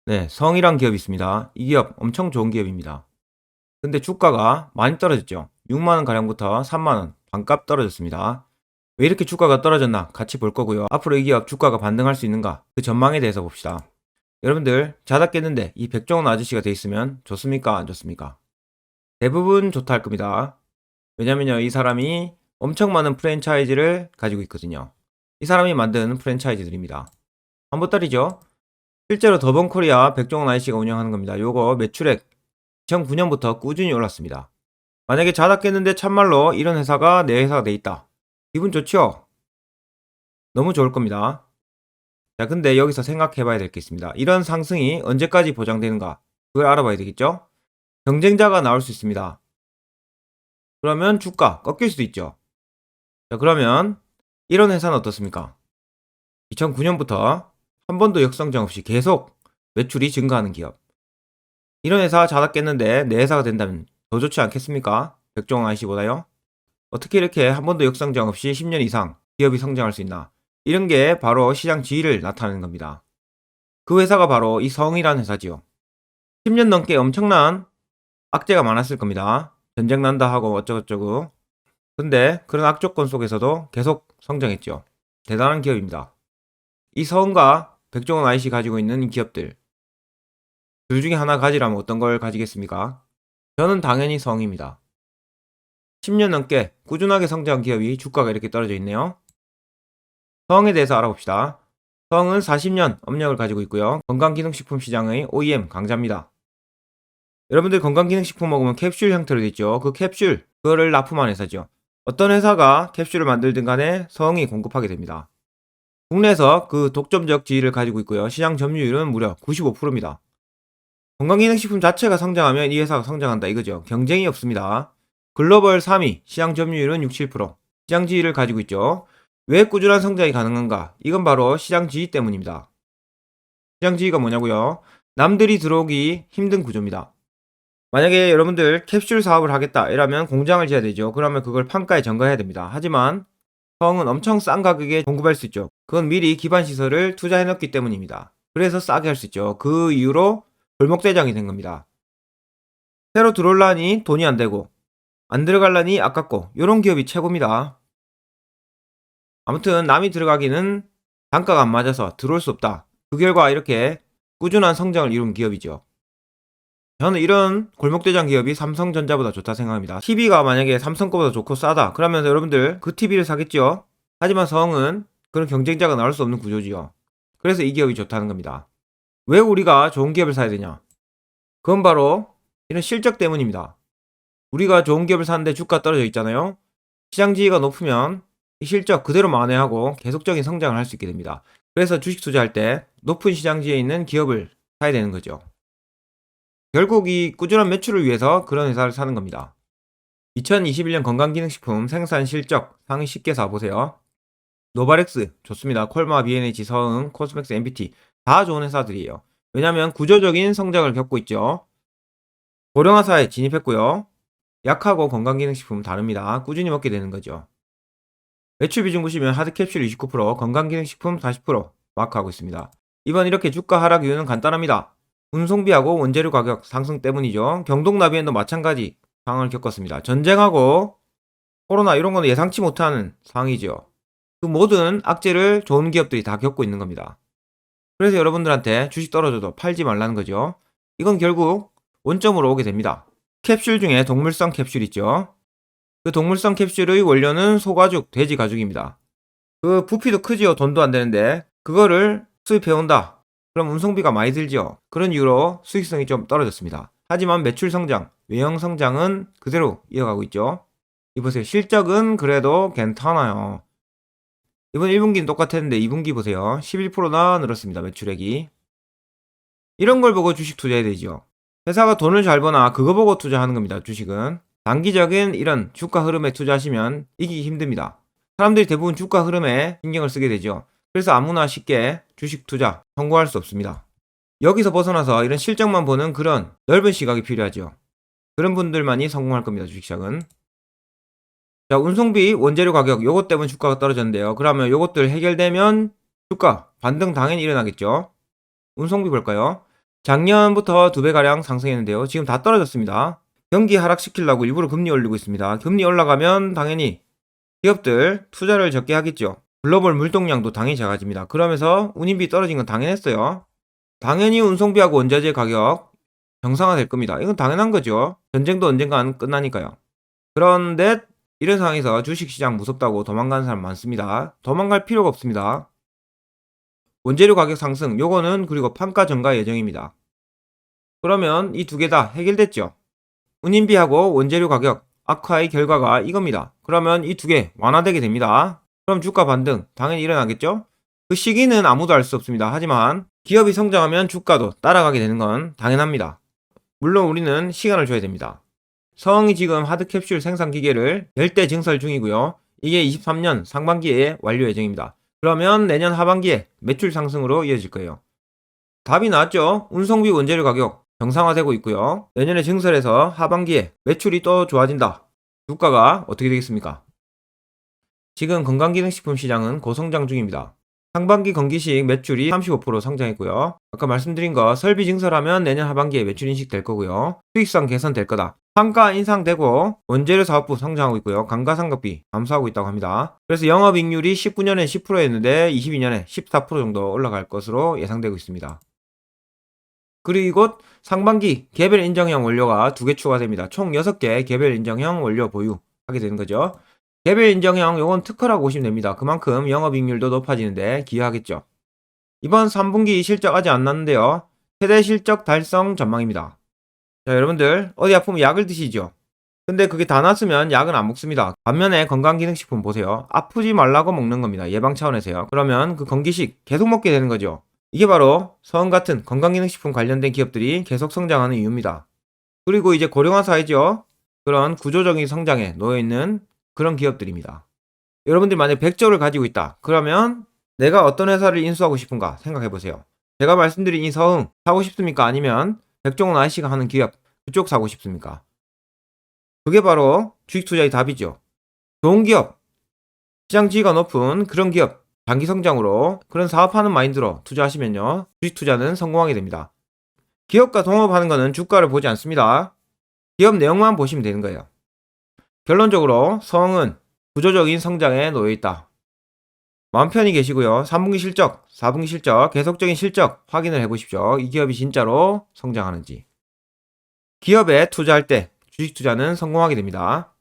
네, 성이란 기업이 있습니다. 이 기업 엄청 좋은 기업입니다. 근데 주가가 많이 떨어졌죠. 6만원 가량부터 3만원 반값 떨어졌습니다. 왜 이렇게 주가가 떨어졌나 같이 볼 거고요. 앞으로 이 기업 주가가 반등할 수 있는가 그 전망에 대해서 봅시다. 여러분들 자다 깼는데 이 백종원 아저씨가 돼 있으면 좋습니까 안 좋습니까? 대부분 좋다 할 겁니다. 왜냐면요, 이 사람이 엄청 많은 프랜차이즈를 가지고 있거든요. 이 사람이 만든 프랜차이즈들입니다. 한 보따리죠. 실제로 더본코리아 백종원 아저씨가 운영하는 겁니다. 요거 매출액 2009년부터 꾸준히 올랐습니다. 만약에 자다 깼는데 참말로 이런 회사가 내 회사가 돼 있다. 기분 좋죠? 너무 좋을 겁니다. 자, 근데 여기서 생각해 봐야 될 게 있습니다. 이런 상승이 언제까지 보장되는가? 그걸 알아봐야 되겠죠? 경쟁자가 나올 수 있습니다. 그러면 주가 꺾일 수도 있죠. 자, 그러면 이런 회사는 어떻습니까? 2009년부터 한 번도 역성장 없이 계속 매출이 증가하는 기업. 이런 회사 자다 깼는데 내 회사가 된다면 더 좋지 않겠습니까? 백종원 아저씨보다요? 어떻게 이렇게 한 번도 역성장 없이 10년 이상 기업이 성장할 수 있나? 이런 게 바로 시장 지위를 나타내는 겁니다. 그 회사가 바로 이 성이라는 회사지요. 10년 넘게 엄청난 악재가 많았을 겁니다. 전쟁 난다 하고 어쩌고저쩌고. 근데 그런 악조건 속에서도 계속 성장했죠. 대단한 기업입니다. 이 성과 백종원 아이씨 가지고 있는 이 기업들, 둘 중에 하나 가지라면 어떤 걸 가지겠습니까? 저는 당연히 성입니다. 10년 넘게 꾸준하게 성장한 기업이 주가가 이렇게 떨어져 있네요. 성에 대해서 알아봅시다. 성은 40년 업력을 가지고 있고요. 건강기능식품 시장의 OEM 강자입니다. 여러분들 건강기능식품 먹으면 캡슐 형태로 되어 있죠. 그 캡슐, 그거를 납품한 회사죠. 어떤 회사가 캡슐을 만들든 간에 성이 공급하게 됩니다. 국내에서 그 독점적 지위를 가지고 있고요. 시장 점유율은 무려 95%입니다. 건강기능식품 자체가 성장하면 이 회사가 성장한다 이거죠. 경쟁이 없습니다. 글로벌 3위, 시장 점유율은 67%, 시장 지위를 가지고 있죠. 왜 꾸준한 성장이 가능한가? 이건 바로 시장 지위 때문입니다. 시장 지위가 뭐냐고요? 남들이 들어오기 힘든 구조입니다. 만약에 여러분들 캡슐 사업을 하겠다 이러면 공장을 지어야 되죠. 그러면 그걸 판가에 전가해야 됩니다. 하지만 성은 엄청 싼 가격에 공급할 수 있죠. 그건 미리 기반 시설을 투자해 놓기 때문입니다. 그래서 싸게 할 수 있죠. 그 이후로 골목대장이 된 겁니다. 새로 들어올라니 돈이 안 되고 안 들어갈라니 아깝고 요런 기업이 최고입니다. 아무튼 남이 들어가기는 단가가 안 맞아서 들어올 수 없다. 그 결과 이렇게 꾸준한 성장을 이룬 기업이죠. 저는 이런 골목대장 기업이 삼성전자보다 좋다 생각합니다. TV가 만약에 삼성 거보다 좋고 싸다. 그러면 여러분들 그 TV를 사겠죠. 하지만 성은 그런 경쟁자가 나올 수 없는 구조지요. 그래서 이 기업이 좋다는 겁니다. 왜 우리가 좋은 기업을 사야 되냐? 그건 바로 이런 실적 때문입니다. 우리가 좋은 기업을 사는데 주가 떨어져 있잖아요. 시장 지위가 높으면 이 실적 그대로 만회하고 계속적인 성장을 할 수 있게 됩니다. 그래서 주식 투자할 때 높은 시장 지위에 있는 기업을 사야 되는 거죠. 결국 이 꾸준한 매출을 위해서 그런 회사를 사는 겁니다. 2021년 건강기능식품 생산 실적 상위 10개 사보세요. 노바렉스 좋습니다. 콜마, B&H, 서흥, 코스맥스, MBT 다 좋은 회사들이에요. 왜냐하면 구조적인 성장을 겪고 있죠. 고령화사에 진입했고요. 약하고 건강기능식품 다릅니다. 꾸준히 먹게 되는 거죠. 매출 비중 보시면 하드캡슐 29%, 건강기능식품 40% 마크하고 있습니다. 이번 이렇게 주가 하락 이유는 간단합니다. 운송비하고 원재료 가격 상승 때문이죠. 경동나비엔도 마찬가지 상황을 겪었습니다. 전쟁하고 코로나 이런 거는 예상치 못하는 상황이죠. 그 모든 악재를 좋은 기업들이 다 겪고 있는 겁니다. 그래서 여러분들한테 주식 떨어져도 팔지 말라는 거죠. 이건 결국 원점으로 오게 됩니다. 캡슐 중에 동물성 캡슐 있죠. 그 동물성 캡슐의 원료는 소가죽, 돼지 가죽입니다. 그 부피도 크지요. 돈도 안 되는데 그거를 수입해온다. 그럼 운송비가 많이 들죠. 그런 이유로 수익성이 좀 떨어졌습니다. 하지만 매출 성장, 외형 성장은 그대로 이어가고 있죠. 이보세요. 실적은 그래도 괜찮아요. 이번 1분기는 똑같았는데 2분기 보세요. 11%나 늘었습니다. 매출액이. 이런 걸 보고 주식 투자해야 되죠. 회사가 돈을 잘 버나 그거 보고 투자하는 겁니다. 주식은. 단기적인 이런 주가 흐름에 투자하시면 이기기 힘듭니다. 사람들이 대부분 주가 흐름에 신경을 쓰게 되죠. 그래서 아무나 쉽게 주식 투자 성공할 수 없습니다. 여기서 벗어나서 이런 실적만 보는 그런 넓은 시각이 필요하죠. 그런 분들만이 성공할 겁니다. 주식시장은. 자, 운송비, 원재료 가격 요것 때문에 주가가 떨어졌는데요. 그러면 요것들 해결되면 주가 반등 당연히 일어나겠죠. 운송비 볼까요? 작년부터 2배가량 상승했는데요. 지금 다 떨어졌습니다. 경기 하락시키려고 일부러 금리 올리고 있습니다. 금리 올라가면 당연히 기업들 투자를 적게 하겠죠. 글로벌 물동량도 당연히 작아집니다. 그러면서 운임비 떨어진 건 당연했어요. 당연히 운송비하고 원자재 가격 정상화될 겁니다. 이건 당연한 거죠. 전쟁도 언젠간 끝나니까요. 그런데 이런 상황에서 주식시장 무섭다고 도망가는 사람 많습니다. 도망갈 필요가 없습니다. 원재료 가격 상승, 요거는 그리고 판가 증가 예정입니다. 그러면 이 두 개 다 해결됐죠. 운임비하고 원재료 가격 악화의 결과가 이겁니다. 그러면 이 두 개 완화되게 됩니다. 그럼 주가 반등 당연히 일어나겠죠? 그 시기는 아무도 알 수 없습니다. 하지만 기업이 성장하면 주가도 따라가게 되는 건 당연합니다. 물론 우리는 시간을 줘야 됩니다. 서흥이 지금 하드캡슐 생산 기계를 열대 증설 중이고요. 이게 23년 상반기에 완료 예정입니다. 그러면 내년 하반기에 매출 상승으로 이어질 거예요. 답이 나왔죠? 운송비 원재료 가격 정상화되고 있고요. 내년에 증설해서 하반기에 매출이 또 좋아진다. 주가가 어떻게 되겠습니까? 지금 건강기능식품 시장은 고성장 중입니다. 상반기 건기식 매출이 35% 성장했고요. 아까 말씀드린 거 설비 증설하면 내년 하반기에 매출 인식될 거고요. 수익성 개선될 거다. 판가 인상되고 원재료 사업부 성장하고 있고요. 감가상각비 감소하고 있다고 합니다. 그래서 영업이익률이 19년에 10%였는데 22년에 14% 정도 올라갈 것으로 예상되고 있습니다. 그리고 상반기 개별 인정형 원료가 2개 추가됩니다. 총 6개 개별 인정형 원료 보유하게 되는 거죠. 개별 인정형 요건 특허라고 보시면 됩니다. 그만큼 영업이익률도 높아지는데 기여하겠죠. 이번 3분기 실적 아직 안 났는데요. 최대 실적 달성 전망입니다. 자, 여러분들 어디 아프면 약을 드시죠. 근데 그게 다 났으면 약은 안 먹습니다. 반면에 건강기능식품 보세요. 아프지 말라고 먹는 겁니다. 예방 차원에서요. 그러면 그 건기식 계속 먹게 되는 거죠. 이게 바로 서흥 같은 건강기능식품 관련된 기업들이 계속 성장하는 이유입니다. 그리고 이제 고령화 사회죠. 그런 구조적인 성장에 놓여있는 그런 기업들입니다. 여러분들이 만약 100조를 가지고 있다. 그러면 내가 어떤 회사를 인수하고 싶은가 생각해보세요. 제가 말씀드린 이 서흥 사고 싶습니까? 아니면 백종원 아저씨가 하는 기업 그쪽 사고 싶습니까? 그게 바로 주식투자의 답이죠. 좋은 기업, 시장 지위가 높은 그런 기업, 장기 성장으로 그런 사업하는 마인드로 투자하시면요. 주식 투자는 성공하게 됩니다. 기업과 동업하는 것은 주가를 보지 않습니다. 기업 내용만 보시면 되는 거예요. 결론적으로 서흥은 구조적인 성장에 놓여있다. 마음 편히 계시고요. 3분기 실적, 4분기 실적, 계속적인 실적 확인을 해보십시오. 이 기업이 진짜로 성장하는지. 기업에 투자할 때 주식 투자는 성공하게 됩니다.